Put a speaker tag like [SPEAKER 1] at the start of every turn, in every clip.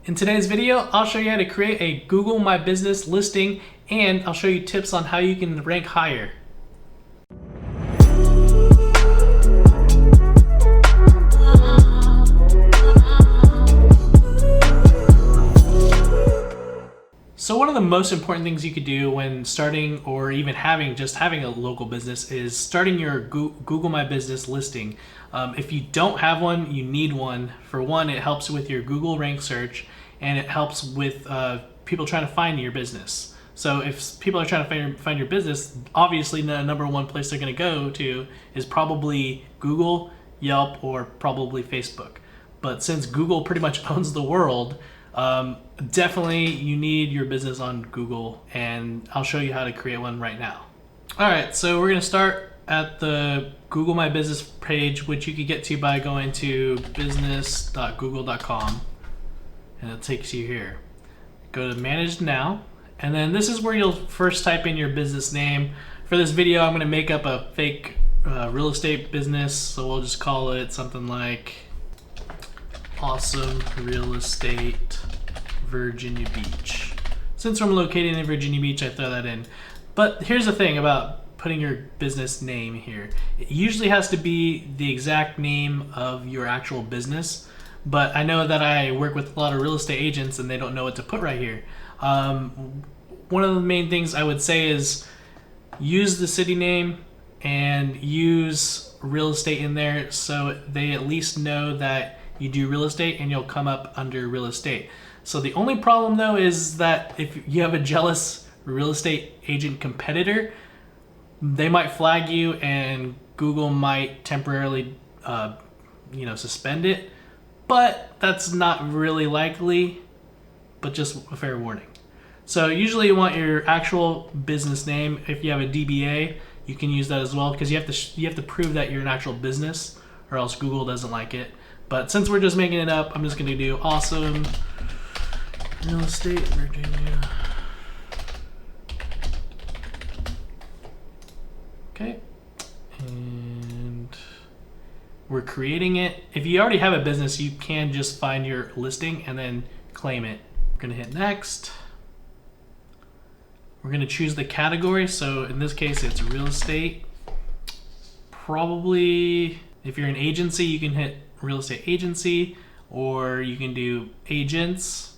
[SPEAKER 1] In today's video, I'll show you how to create a Google My Business listing, and I'll show you tips on how you can rank higher. So one of the most important things you could do when starting or even having a local business is starting your Google My Business listing. If you don't have one, you need one. For one, it helps with your Google rank search, and it helps with people trying to find your business. So if people are trying to find your business, obviously the number one place they're going to go to is probably Google, Yelp, or probably Facebook. But since Google pretty much owns the world, definitely you need your business on Google, and I'll show you how to create one right now. Alright, so we're going to start at the Google My Business page, which you can get to by going to business.google.com, and it takes you here. Go to Manage Now, and then this is where you'll first type in your business name. For this video, I'm going to make up a fake real estate business, so we'll just call it something like Awesome Real Estate Virginia Beach. Since I'm located in Virginia Beach, I throw that in. But here's the thing about putting your business name here. It usually has to be the exact name of your actual business, but I know that I work with a lot of real estate agents and they don't know what to put right here. One of the main things I would say is use the city name and use real estate in there so they at least know that you do real estate and you'll come up under real estate. So the only problem though is that if you have a jealous real estate agent competitor, they might flag you and Google might temporarily suspend it, but that's not really likely, but just a fair warning. So usually you want your actual business name. If you have a DBA, you can use that as well, because you have to prove that you're an actual business, or else Google doesn't like it. But since we're just making it up, I'm just going to do Awesome Real Estate Virginia. Okay. And we're creating it. If you already have a business, you can just find your listing and then claim it. We're going to hit next. We're going to choose the category. So in this case, it's real estate. Probably if you're an agency, you can hit real estate agency, or you can do agents.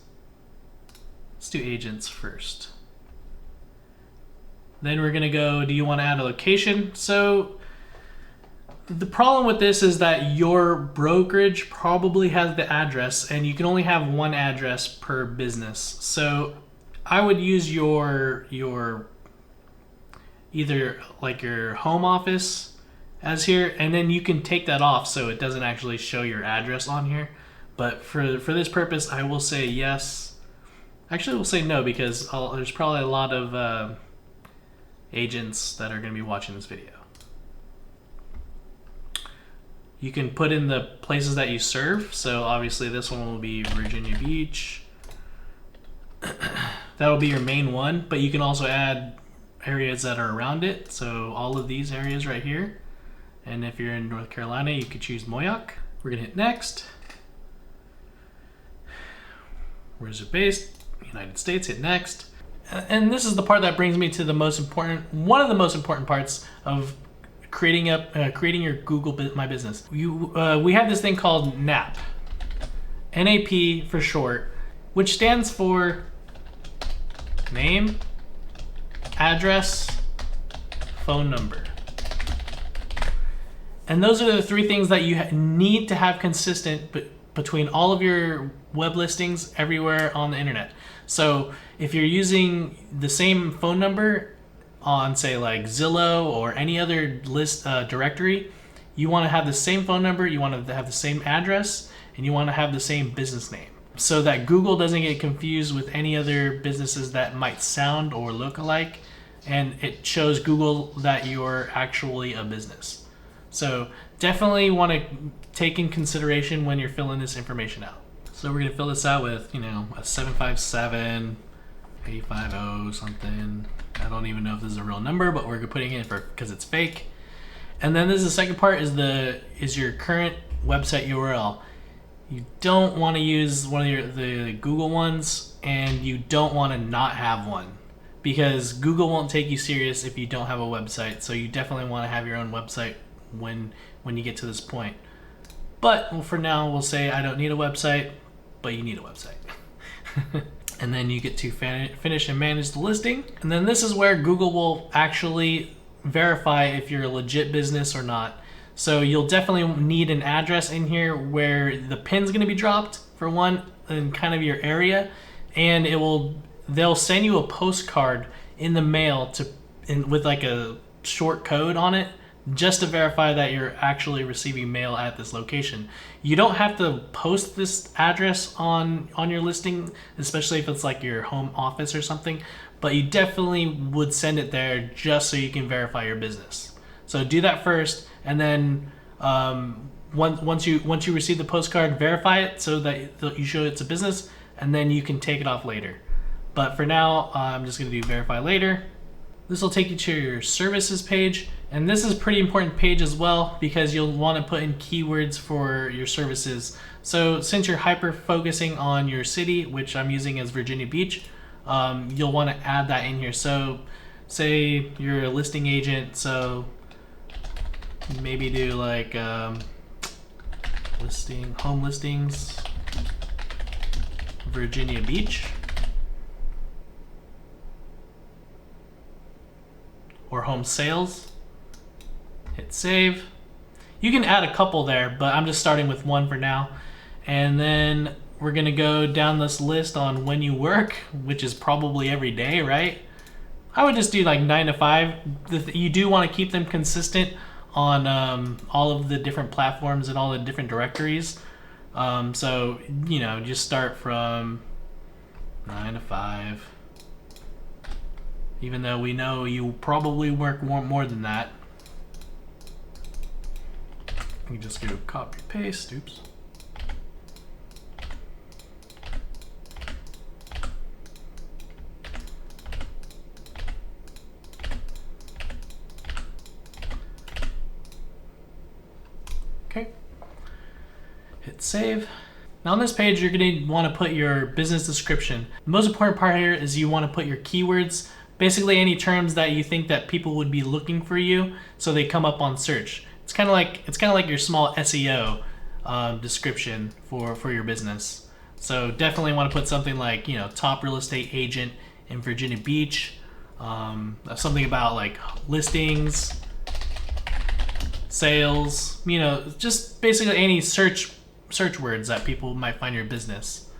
[SPEAKER 1] Let's do agents first. Then we're gonna go, do you want to add a location? So the problem with this is that your brokerage probably has the address, and you can only have one address per business. So I would use your either like your home office as here, and then you can take that off so it doesn't actually show your address on here. But for this purpose, I will say yes. Actually, we'll say no, because there's probably a lot of agents that are going to be watching this video. You can put in the places that you serve. So obviously this one will be Virginia Beach. That'll be your main one, but you can also add areas that are around it. So all of these areas right here. And if you're in North Carolina, you could choose Moyoc. We're gonna hit next. Where is it based? United States, hit next. And this is the part that brings me to one of the most important parts of creating your Google My Business. We have this thing called NAP, NAP for short, which stands for name, address, phone number. And those are the three things that you need to have consistent between all of your web listings everywhere on the internet. So if you're using the same phone number on, say, like Zillow or any other list directory, you want to have the same phone number, you want to have the same address, and you want to have the same business name, so that Google doesn't get confused with any other businesses that might sound or look alike, and it shows Google that you're actually a business. So definitely want to take in consideration when you're filling this information out. So we're going to fill this out with, a 757, 850 something. I don't even know if this is a real number, but we're putting it because it's fake. And then this is the second part, is your current website URL. You don't want to use one of the Google ones, and you don't want to not have one, because Google won't take you serious if you don't have a website. So you definitely want to have your own website when you get to this point. But for now, we'll say I don't need a website, but you need a website. And then you get to finish and manage the listing. And then this is where Google will actually verify if you're a legit business or not. So you'll definitely need an address in here where the pin's going to be dropped, for one, in kind of your area, and they'll send you a postcard in the mail with like a short code on it, just to verify that you're actually receiving mail at this location. You don't have to post this address on your listing, especially if it's like your home office or something, but you definitely would send it there just so you can verify your business. So do that first, and then once you receive the postcard, verify it so that you show it's a business, and then you can take it off later. But for now, I'm just going to do verify later. This will take you to your services page, and this is a pretty important page as well because you'll want to put in keywords for your services. So since you're hyper focusing on your city, which I'm using as Virginia Beach, you'll want to add that in here. So say you're a listing agent, so maybe do like home listings, Virginia Beach. Or home sales. Hit save. You can add a couple there, but I'm just starting with one for now. And then we're gonna go down this list on when you work, which is probably every day, right? I would just do like 9 to 5. You do want to keep them consistent on all of the different platforms and all the different directories. So, just start from 9 to 5. Even though we know you probably work more than that. You just go copy paste, oops. Okay, hit save. Now on this page, you're gonna wanna put your business description. The most important part here is you wanna put your keywords, basically any terms that you think that people would be looking for you, so they come up on search. It's kind of like your small SEO description for your business. So definitely want to put something like top real estate agent in Virginia Beach, something about like listings, sales, just basically any search words that people might find your business.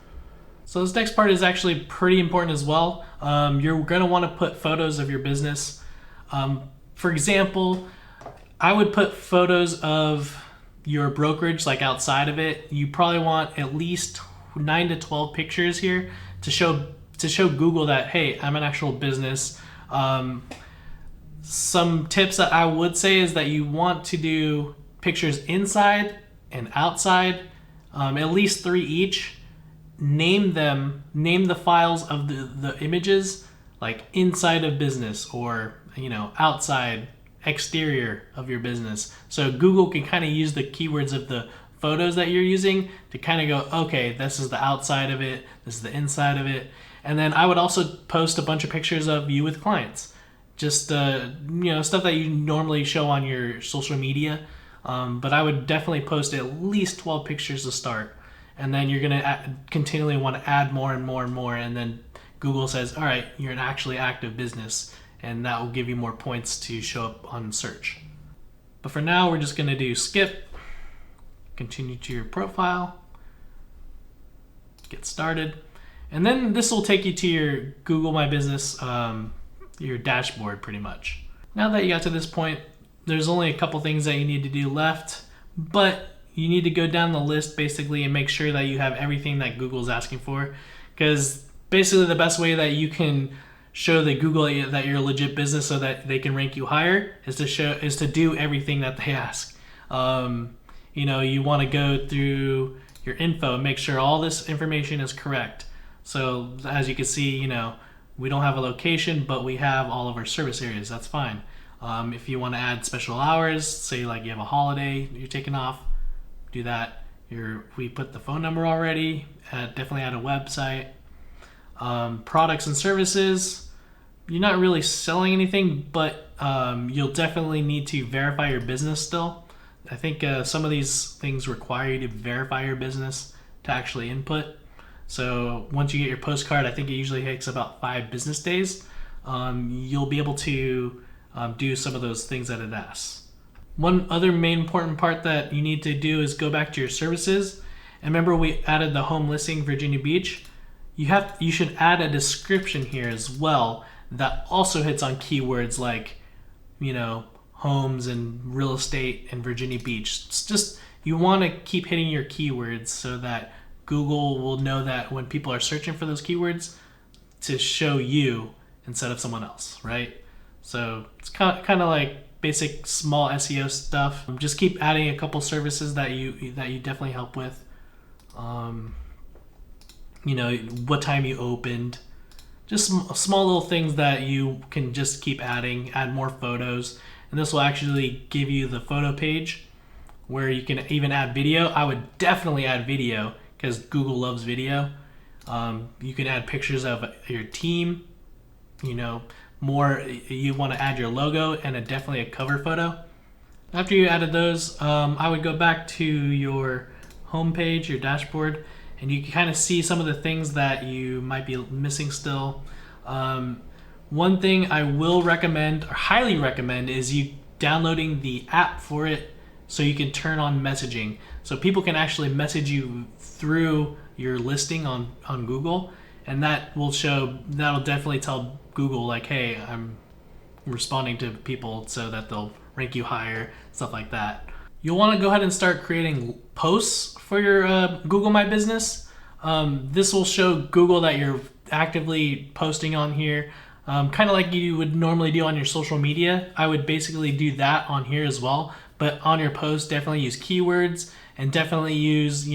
[SPEAKER 1] So this next part is actually pretty important as well. You're going to want to put photos of your business. For example, I would put photos of your brokerage like outside of it. You probably want at least 9 to 12 pictures here to show Google that, hey, I'm an actual business. Some tips that I would say is that you want to do pictures inside and outside, at least 3 each. Name the files of the images, like inside of business or outside, exterior of your business, so Google can kind of use the keywords of the photos that you're using to kind of go, okay, this is the outside of it, this is the inside of it. And then I would also post a bunch of pictures of you with clients, just stuff that you normally show on your social media, but I would definitely post at least 12 pictures to start. And then you're going to continually want to add more and more and more. And then Google says, all right, you're an actually active business. And that will give you more points to show up on search. But for now, we're just going to do skip, continue to your profile, get started. And then this will take you to your Google My Business, your dashboard pretty much. Now that you got to this point, there's only a couple things that you need to do left, but you need to go down the list basically and make sure that you have everything that Google's asking for, because basically the best way that you can show the Google that you're a legit business so that they can rank you higher is to do everything that they ask. You want to go through your info and make sure all this information is correct. So as you can see, we don't have a location, but we have all of our service areas. That's fine. If you want to add special hours, say like you have a holiday you're taking off, do that. We put the phone number already. Definitely add a website. Products and services. You're not really selling anything, but you'll definitely need to verify your business still. I think some of these things require you to verify your business to actually input. So once you get your postcard, I think it usually takes about 5 business days. You'll be able to do some of those things that it asks. One other main important part that you need to do is go back to your services. And remember, we added the home listing Virginia Beach. You should add a description here as well that also hits on keywords like, homes and real estate and Virginia Beach. It's just, you want to keep hitting your keywords so that Google will know that when people are searching for those keywords to show you instead of someone else, right? So it's kind of like basic small SEO stuff. Just keep adding a couple services that you definitely help with. What time you opened. Just small little things that you can just keep adding. Add more photos, and this will actually give you the photo page where you can even add video. I would definitely add video because Google loves video. You can add pictures of your team. More, you want to add your logo and definitely a cover photo. After you added those, I would go back to your home page, your dashboard, and you can kind of see some of the things that you might be missing still. One thing I will recommend, or highly recommend, is you downloading the app for it so you can turn on messaging. So people can actually message you through your listing on Google, and that'll definitely tell Google like, hey, I'm responding to people so that they'll rank you higher, stuff like that. You'll want to go ahead and start creating posts for your Google My Business. This will show Google that you're actively posting on here, kind of like you would normally do on your social media. I would basically do that on here as well, but on your post, definitely use keywords and definitely use,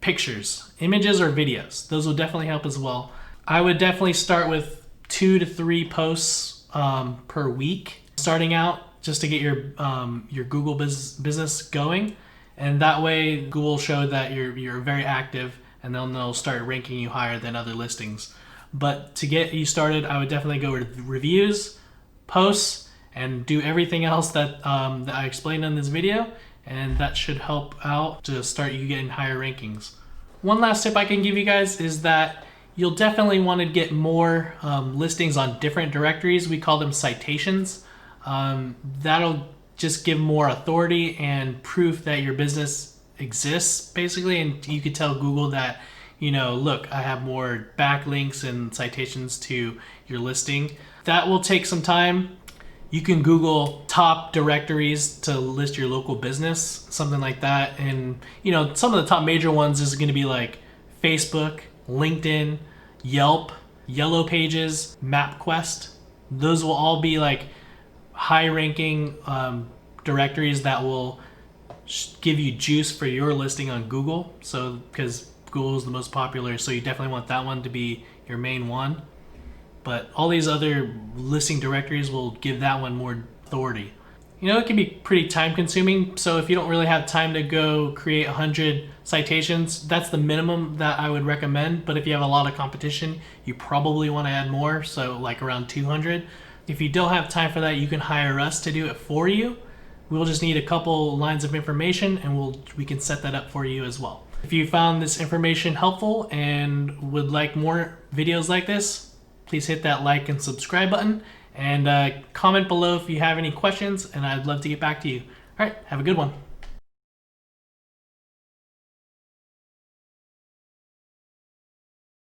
[SPEAKER 1] pictures, images, or videos. Those will definitely help as well. I would definitely start with 2 to 3 posts per week starting out, just to get your Google business going, and that way Google will show that you're very active, and then they'll start ranking you higher than other listings. But to get you started, I would definitely go with reviews, posts, and do everything else that I explained in this video, and that should help out to start you getting higher rankings. One last tip I can give you guys is that you'll definitely want to get more listings on different directories. We call them citations. That'll just give more authority and proof that your business exists, basically, and you could tell Google that, look, I have more backlinks and citations to your listing. That will take some time. You can Google top directories to list your local business, something like that. And, some of the top major ones is going to be like Facebook, LinkedIn, Yelp, Yellow Pages, MapQuest. Those will all be like high ranking directories that will give you juice for your listing on Google. So because Google is the most popular, so you definitely want that one to be your main one. But all these other listing directories will give that one more authority. It can be pretty time consuming. So if you don't really have time to go create 100 citations, that's the minimum that I would recommend. But if you have a lot of competition, you probably want to add more. So like around 200. If you don't have time for that, you can hire us to do it for you. We'll just need a couple lines of information, and we can set that up for you as well. If you found this information helpful and would like more videos like this, please hit that like and subscribe button, and comment below if you have any questions, and I'd love to get back to you. All right, have a good one.